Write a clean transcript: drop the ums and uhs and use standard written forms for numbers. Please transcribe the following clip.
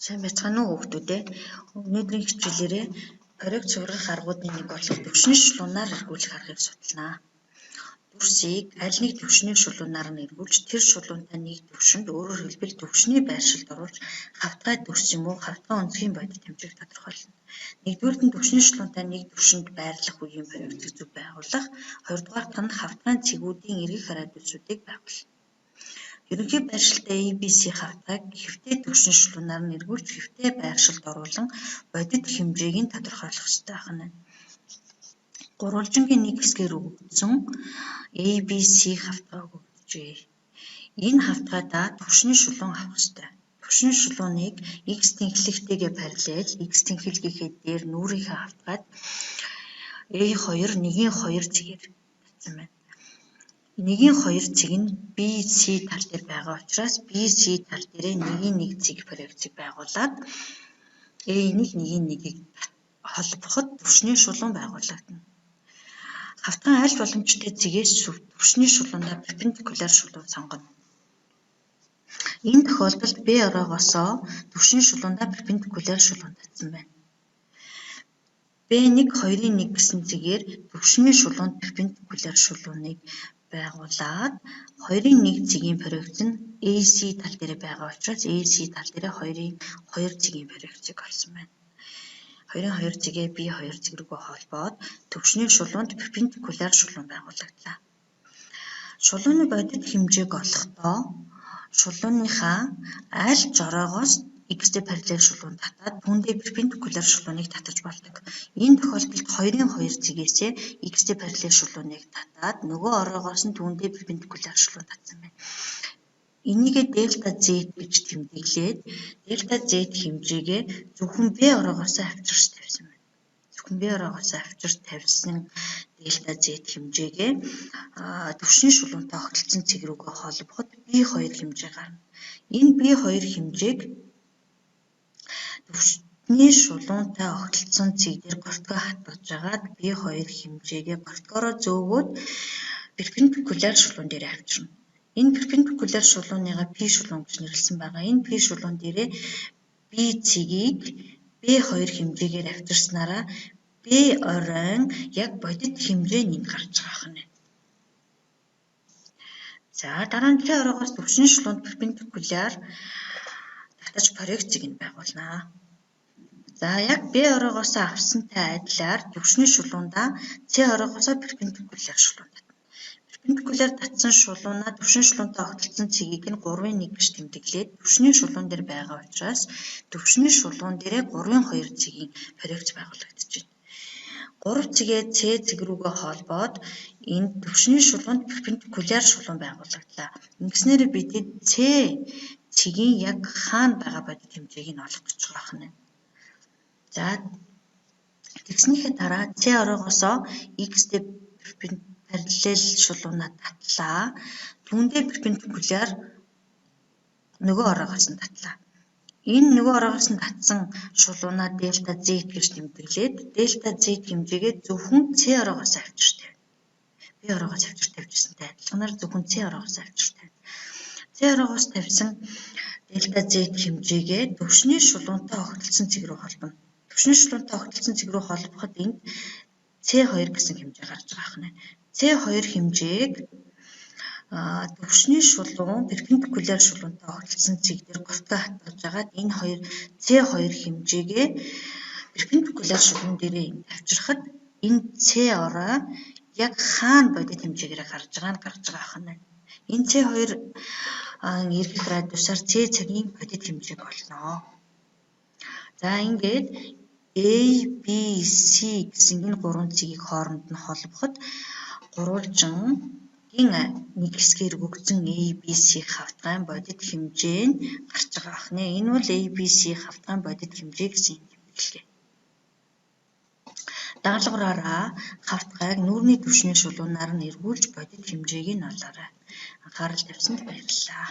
Сайн байцгаана уу хүүхдүүд ээ. Өнөөдрийн хичээлээрээ хориг цуврах аргуудын нэг болох түвшний шулуунаар эргүүлэх аргыг судалнаа. Дүрсийг аль нэг түвшний шулуунаар нь эргүүлж тэр шулуунтай нэг түвшинд өөрөөр хэлбэл түвшний байршилд оруулж хавтгай дүрс юм уу хавтгай онцгийн бодит хэмжээг тодорхойлно. Нэгдүгээрт нь түвшний шулуунтай нэг түвшинд байрлах үеийн баримтыг зөв байгуулах. Хоёрдугаарт нь хавтгайн цэгүүдийн эргэх радиусуудыг байгуулна. Ерөнхий байршилтай ABC хавтгайг хэвтээ түвшин шулуунаар нь эргүүлж хэвтээ байршилд оруулан бодит хэмжээг нь тодорхойлох ёстой байна. Гурвалжингийн нэг хэсгээр өгөгдсөн ABC хавтгайг өгдөжээ. Энэ хавтгайдаа түвшний шулуун авах ёстой. Түвшний шулууныг X тэнхлэгтэйгээ параллел X тэнхэлгийнхээ дээр нүрийнхээ хавтгайд A2 1-2 зэгээр татсан байна. 1-2 зэг нь BC тал дээр байгаа учраас BC тал дээрээ 1-1 зэг проекцийг байгуулад A1-ийг 1-1-ийг холбоход түвшний шулуун байгуулагдана. Хавтгайн аль боломжтой зэгээс түвшний шулуундаа перпендикуляр шулуун сонгоно. Энэ тохиолдолд B ороогоосоо түвшний шулуундаа перпендикуляр шулуун татсан байна. B1-2-1 гэсэн зэгээр түвшний шулуунд перпендикуляр шулууныг байгуулад 2-1 зэгийн проекц нь AC тал дээр байгаа учраас AC тал дээр 2-2 зэгийн проекцийг олсон байна. 2-2 зэгээ B2 зэг рүүгээ холбоод түвшний шулуунд перпендикуляр шулуун байгуулагдлаа. Шулууны бодит хэмжээг олохдоо шулууныхаа аль жороогоос X-тэй параллел шулуун татаад түүндээ перпендикуляр шулууныг татаж болдог. Энэ тохиолдолд 2-2 зэгээсээ X-тэй параллел шулууныг татаад нөгөө ороогоос нь түүндээ перпендикуляр шулуун татсан байна. Энийгээ дельта Z гэж тэмдэглээд дельта Z хэмжээгээ зөвхөн B ороогоос авчирч тавьсан байна. Зөвхөн B ороогоос авчирч тавьсан дельта Z хэмжээгээ түвшний шулуунтай огтлцсон цэг рүүгээ холбоход B2 хэмжээ гарна. Энэ B2 хэмжээг түвшний шулуунтай огтлцсон цэг дээр гортгоо хатгаж агаад B2 хэмжээгээ гортгоороо зөөгөөд перпендикуляр шулуун дээр авчирна. Энэ перпендикуляр шулууныгаа P шулуун гэж нэрлэсэн байгаа. Энэ P шулуун дээрээ B цэгийг B2 хэмжээгээр авчирснараа B оройн яг бодит хэмжээнд гарч байгаа юм. За дараа нь P ороогоос түвшний шулуунд перпендикуляр татаж проекцийг нь байгуулнаа. За яг B ороогоос авсантай адилаар түвшний шулуундаа C ороогоос перпендикуляр шулуун татна. Перпендикуляр татсан шулуунаа түвшний шулуунтай огтлцсон цэгийг нь 3-1 гэж тэмдэглээд түвшний шулуун дээр байгаа учраас түвшний шулуун дээрээ 3-2 цэгийн проекц байгуулагдчихэв. 3 цэгээ C цэг рүүгээ холбоод энэ түвшний шулуунд перпендикуляр шулуун байгуулагдлаа. Ингэснээр бид C цэгийн яг хаана байгаа бодит хэмжээг нь олох гэж байгаа юм. За тэгснийхээ дараа C ороогоосоо X-тэй параллел шулуунаа татлаа. Түүндээ перпендикуляр нөгөө ороогоос нь татлаа. Энэ нөгөө ороогоос нь татсан шулуунаа дельта Z гэж тэмдэглээд дельта Z хэмжээгээ зөвхөн C ороогоос авчирч тавина. B ороогоос авчирч тавьжсантай адилханаар зөвхөн C ороогоос авчирч тавина. C ороогоос тавьсан дельта Z хэмжээгээ түвшний шулуунтай огтлцсон цэг рүү холбоно. Түвшний шулуунтай огтлцсон цэг рүү холбоход энд C2 гэсэн хэмжээ гарч байгаа юм. C2 хэмжээг түвшний шулуун перпендикуляр шулуунтай огтлцсон цэг дээр гортгоо хатгаж агаад энэ C2 хэмжээгээ перпендикуляр шулуун дээрээ авчирхад энэ C орой яг хаана бодит хэмжээгээр гарч байгаа юм. Энэ C2 эргэх радиусаар C цагийн бодит хэмжээг олно. За ингээд A, B, C гэсэн энэ 3 цэгийг хооронд нь холбоход гурвалжингийн нэг хэсгээр өгөгдсөн ABC хавтгайн бодит хэмжээ нь гарч байгаа юм. Энэ бол ABC хавтгайн бодит хэмжээ гэсэн тэмдэглэгээ. Дагалгавраараа хавтгайг нүүрний түвшний шулуунаар нь эргүүлж бодит хэмжээг нь олоорой. Анхаарал тавьсанд баярлалаа.